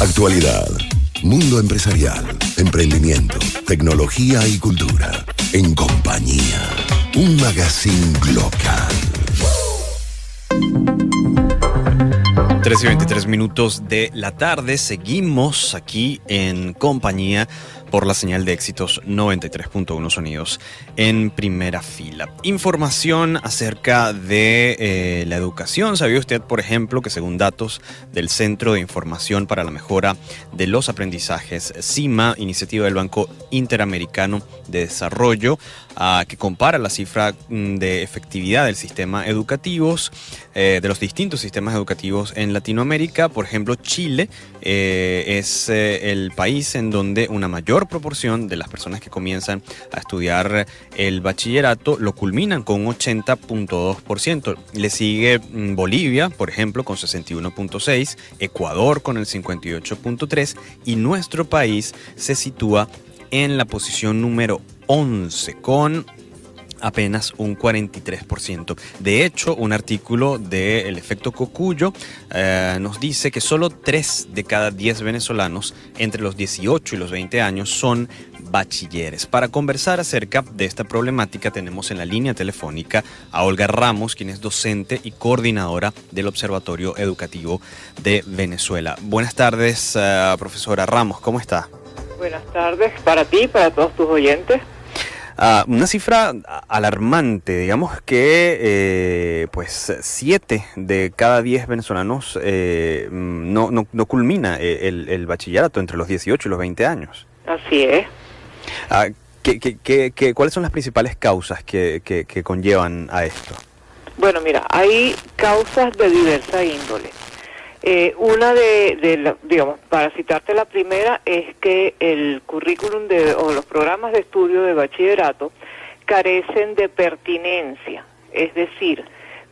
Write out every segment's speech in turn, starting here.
Actualidad, mundo empresarial, emprendimiento, tecnología y cultura. En compañía, un magazine local. 13:23 de la tarde, seguimos aquí en compañía por la señal de Éxitos 93.1 Sonidos en primera fila. Información acerca de la educación. ¿Sabía usted, por ejemplo, que según datos del Centro de Información para la Mejora de los Aprendizajes, CIMA, iniciativa del Banco Interamericano de Desarrollo, que compara la cifra de efectividad del sistema educativos, de los distintos sistemas educativos en Latinoamérica? Por ejemplo, Chile es el país en donde una mayor proporción de las personas que comienzan a estudiar el bachillerato lo culminan con un 80.2%. Le sigue Bolivia, por ejemplo, con 61.6%, Ecuador con el 58.3% y nuestro país se sitúa en la posición número 11 con apenas un 43%. De hecho, un artículo del Efecto Cocuyo nos dice que solo 3 de cada 10 venezolanos entre los 18 y los 20 años son bachilleres. Para conversar acerca de esta problemática tenemos en la línea telefónica a Olga Ramos, quien es docente y coordinadora del Observatorio Educativo de Venezuela. Buenas tardes, profesora Ramos, ¿cómo está? Buenas tardes para ti y para todos tus oyentes. Una cifra alarmante, digamos que 7 de cada 10 venezolanos no culmina el bachillerato entre los 18 y los 20 años. Así es. ¿Cuáles son las principales causas que conllevan a esto? Bueno, mira, hay causas de diversa índole. Una digamos, para citarte la primera, es que el currículum o los programas de estudio de bachillerato carecen de pertinencia. Es decir,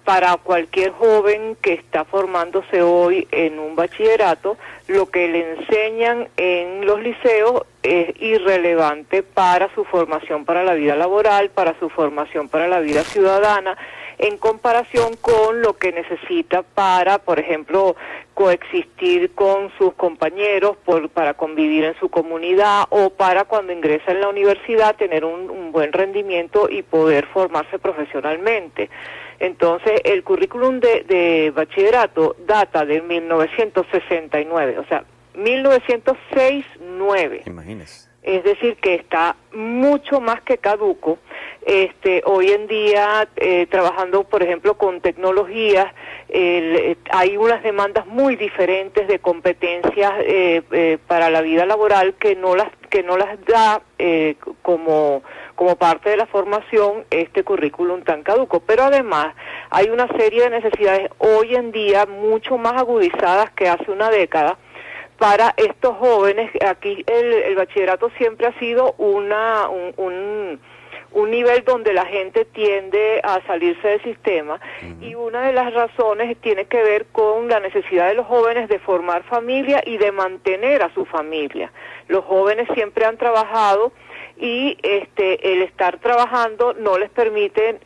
para cualquier joven que está formándose hoy en un bachillerato, lo que le enseñan en los liceos es irrelevante para su formación para la vida laboral, para su formación para la vida ciudadana, en comparación con lo que necesita para, por ejemplo, coexistir con sus compañeros, para convivir en su comunidad o para cuando ingresa en la universidad tener un buen rendimiento y poder formarse profesionalmente. Entonces, el currículum de bachillerato data de 1969, o sea, 1906-9. Imagínese. Es decir, que está mucho más que caduco. Hoy en día, trabajando, por ejemplo, con tecnologías, hay unas demandas muy diferentes de competencias para la vida laboral que no las da como parte de la formación este currículum tan caduco. Pero además hay una serie de necesidades hoy en día mucho más agudizadas que hace una década para estos jóvenes. Aquí el bachillerato siempre ha sido un nivel donde la gente tiende a salirse del sistema, y una de las razones tiene que ver con la necesidad de los jóvenes de formar familia y de mantener a su familia. Los jóvenes siempre han trabajado y el estar trabajando no les permite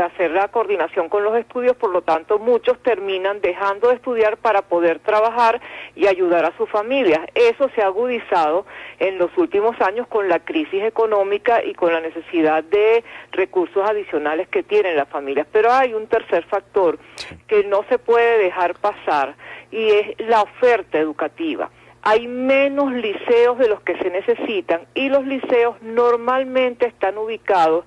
hacer la coordinación con los estudios, por lo tanto muchos terminan dejando de estudiar para poder trabajar y ayudar a sus familias. Eso se ha agudizado en los últimos años con la crisis económica y con la necesidad de recursos adicionales que tienen las familias. Pero hay un tercer factor que no se puede dejar pasar, y es la oferta educativa. Hay menos liceos de los que se necesitan, y los liceos normalmente están ubicados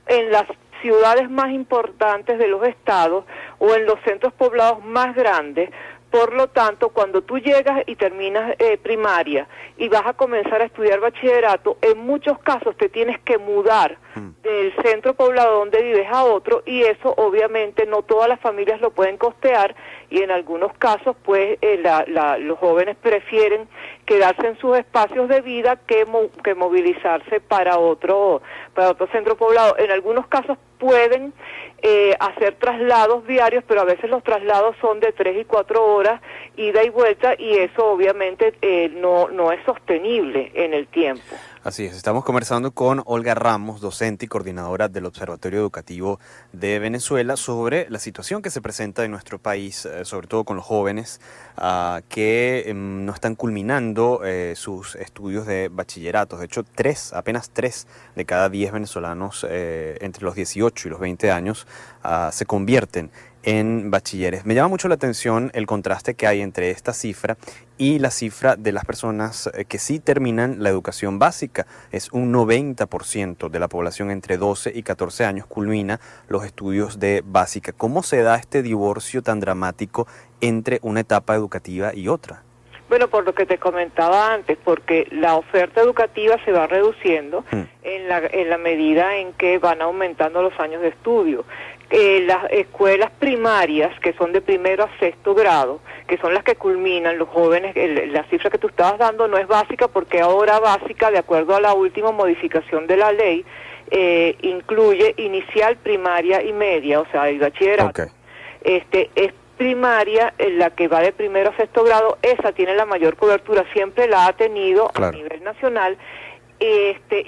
en las ciudades más importantes de los estados o en los centros poblados más grandes. Por lo tanto, cuando tú llegas y terminas primaria y vas a comenzar a estudiar bachillerato, en muchos casos te tienes que mudar del centro poblado donde vives a otro, y eso obviamente no todas las familias lo pueden costear, y en algunos casos pues los jóvenes prefieren quedarse en sus espacios de vida que movilizarse para otro centro poblado. En algunos casos pueden hacer traslados diarios, pero a veces los traslados son de 3 y 4 horas, ida y vuelta, y eso obviamente no es sostenible en el tiempo. Así es, estamos conversando con Olga Ramos, docente y coordinadora del Observatorio Educativo de Venezuela, sobre la situación que se presenta en nuestro país, sobre todo con los jóvenes que no están culminando sus estudios de bachillerato. De hecho, apenas 3 de cada 10 venezolanos entre los 18 y los 20 años se convierten en bachilleres. Me llama mucho la atención el contraste que hay entre esta cifra y la cifra de las personas que sí terminan la educación básica. Es un 90% de la población entre 12 y 14 años culmina los estudios de básica. ¿Cómo se da este divorcio tan dramático entre una etapa educativa y otra? Bueno, por lo que te comentaba antes, porque la oferta educativa se va reduciendo en la medida en que van aumentando los años de estudio. Las escuelas primarias, que son de primero a sexto grado, que son las que culminan los jóvenes, la cifra que tú estabas dando no es básica, porque ahora básica, de acuerdo a la última modificación de la ley, incluye inicial, primaria y media, o sea, el bachillerato. Okay. Es primaria, la que va de primero a sexto grado, esa tiene la mayor cobertura, siempre la ha tenido a nivel nacional.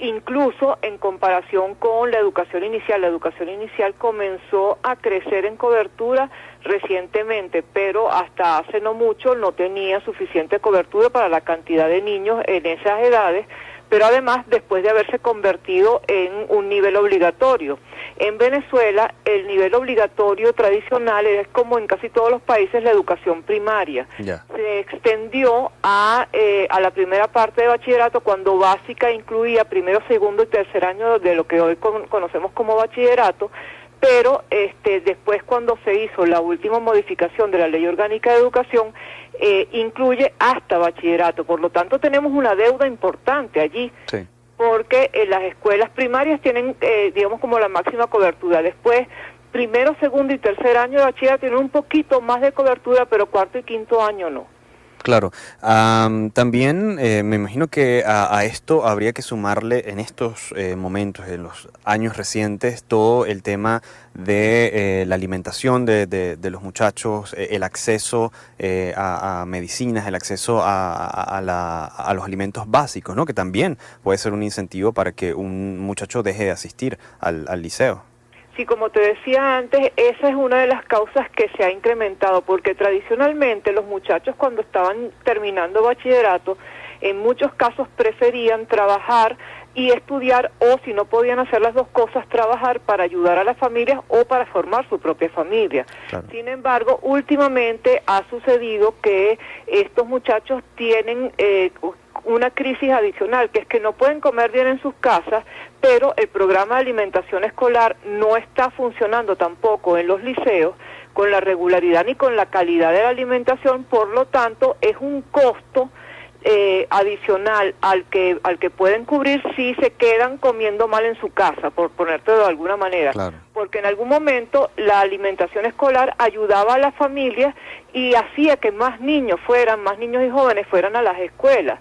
Incluso en comparación con la educación inicial comenzó a crecer en cobertura recientemente, pero hasta hace no mucho no tenía suficiente cobertura para la cantidad de niños en esas edades, pero además después de haberse convertido en un nivel obligatorio. En Venezuela el nivel obligatorio tradicional es, como en casi todos los países, la educación primaria. Se extendió a la primera parte de bachillerato, cuando básica incluía primero, segundo y tercer año de lo que hoy conocemos como bachillerato, pero después, cuando se hizo la última modificación de la Ley Orgánica de Educación, incluye hasta bachillerato. Por lo tanto, tenemos una deuda importante allí, porque las escuelas primarias tienen, digamos, como la máxima cobertura. Después, primero, segundo y tercer año de bachillerato tienen un poquito más de cobertura, pero cuarto y quinto año no. Claro. También me imagino que a esto habría que sumarle en estos momentos, en los años recientes, todo el tema de la alimentación de los muchachos, el acceso a medicinas, el acceso a los alimentos básicos, ¿no? Que también puede ser un incentivo para que un muchacho deje de asistir al liceo. Sí, como te decía antes, esa es una de las causas que se ha incrementado, porque tradicionalmente los muchachos, cuando estaban terminando bachillerato, en muchos casos preferían trabajar y estudiar, o si no podían hacer las dos cosas, trabajar para ayudar a las familias o para formar su propia familia. Claro. Sin embargo, últimamente ha sucedido que estos muchachos tienen una crisis adicional, que es que no pueden comer bien en sus casas, pero el programa de alimentación escolar no está funcionando tampoco en los liceos con la regularidad ni con la calidad de la alimentación. Por lo tanto, es un costo adicional al que pueden cubrir si se quedan comiendo mal en su casa, por ponerte de alguna manera. Claro. Porque en algún momento la alimentación escolar ayudaba a las familias y hacía que más niños y jóvenes fueran a las escuelas.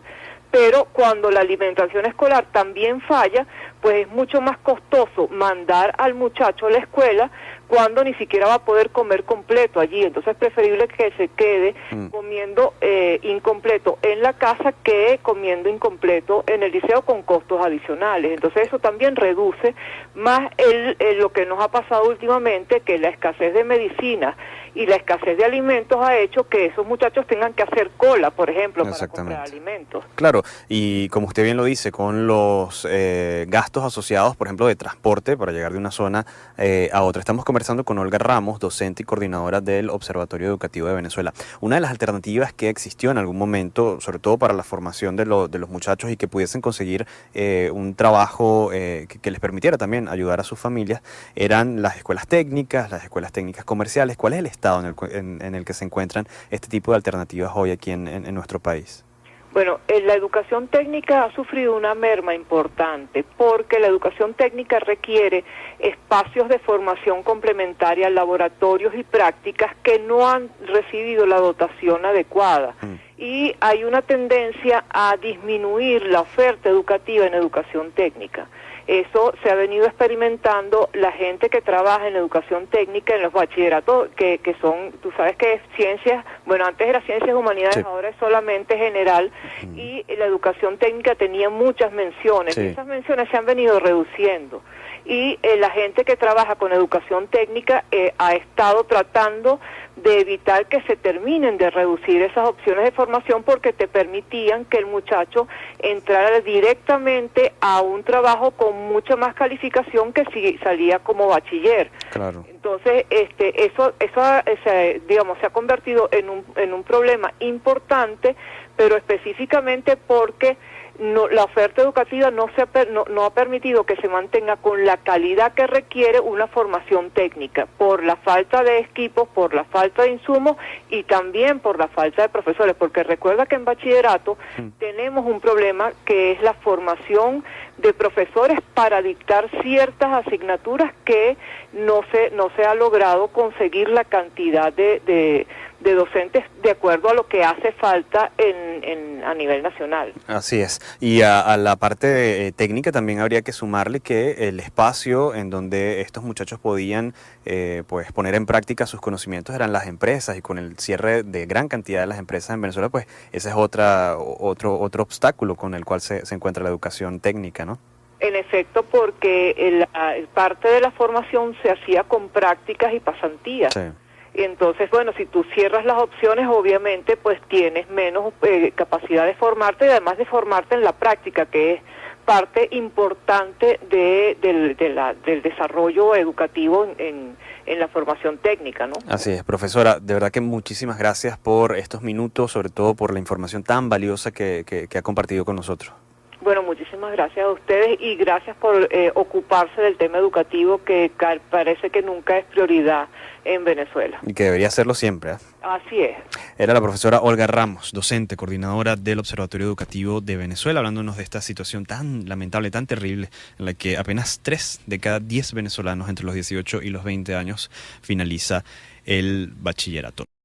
Pero cuando la alimentación escolar también falla, pues es mucho más costoso mandar al muchacho a la escuela cuando ni siquiera va a poder comer completo allí. Entonces es preferible que se quede comiendo incompleto en la casa que comiendo incompleto en el liceo con costos adicionales. Entonces eso también reduce más lo que nos ha pasado últimamente, que la escasez de medicinas y la escasez de alimentos ha hecho que esos muchachos tengan que hacer cola, por ejemplo, para comprar alimentos. Claro, y como usted bien lo dice, con los gastos asociados, por ejemplo, de transporte para llegar de una zona a otra. Estamos conversando con Olga Ramos, docente y coordinadora del Observatorio Educativo de Venezuela. Una de las alternativas que existió en algún momento, sobre todo para la formación de los muchachos y que pudiesen conseguir un trabajo que les permitiera también ayudar a sus familias, eran las escuelas técnicas comerciales. ¿Cuál es el estado en el que se encuentran este tipo de alternativas hoy aquí en nuestro país? Bueno, la educación técnica ha sufrido una merma importante, porque la educación técnica requiere espacios de formación complementaria, laboratorios y prácticas que no han recibido la dotación adecuada. Y hay una tendencia a disminuir la oferta educativa en educación técnica. Eso se ha venido experimentando la gente que trabaja en educación técnica en los bachilleratos, que son, tú sabes que es ciencias, bueno, antes era ciencias humanidades, sí. Ahora es solamente general, y la educación técnica tenía muchas menciones, sí. Esas menciones se han venido reduciendo, y la gente que trabaja con educación técnica ha estado tratando de evitar que se terminen de reducir esas opciones de formación, porque te permitían que el muchacho entrara directamente a un trabajo con mucha más calificación que si salía como bachiller. Claro. Entonces, eso digamos, se ha convertido en un problema importante, pero específicamente porque la oferta educativa no ha permitido que se mantenga con la calidad que requiere una formación técnica, por la falta de equipos, por la falta de insumos y también por la falta de profesores, porque recuerda que en bachillerato tenemos un problema que es la formación de profesores para dictar ciertas asignaturas que no se ha logrado conseguir la cantidad de docentes de acuerdo a lo que hace falta a nivel nacional. Así es. Y a la parte técnica también habría que sumarle que el espacio en donde estos muchachos podían pues poner en práctica sus conocimientos eran las empresas, y con el cierre de gran cantidad de las empresas en Venezuela, pues ese es otro obstáculo con el cual se encuentra la educación técnica, ¿no? En efecto, porque parte de la formación se hacía con prácticas y pasantías. Sí. Entonces, bueno, si tú cierras las opciones, obviamente, pues tienes menos capacidad de formarte, y además de formarte en la práctica, que es parte importante del desarrollo educativo en la formación técnica, ¿no? Así es, profesora, de verdad que muchísimas gracias por estos minutos, sobre todo por la información tan valiosa que ha compartido con nosotros. Bueno, muchísimas gracias a ustedes y gracias por ocuparse del tema educativo, que parece que nunca es prioridad en Venezuela. Y que debería serlo siempre, ¿eh? Así es. Era la profesora Olga Ramos, docente, coordinadora del Observatorio Educativo de Venezuela, hablándonos de esta situación tan lamentable, tan terrible, en la que apenas 3 de cada 10 venezolanos entre los 18 y los 20 años finaliza el bachillerato.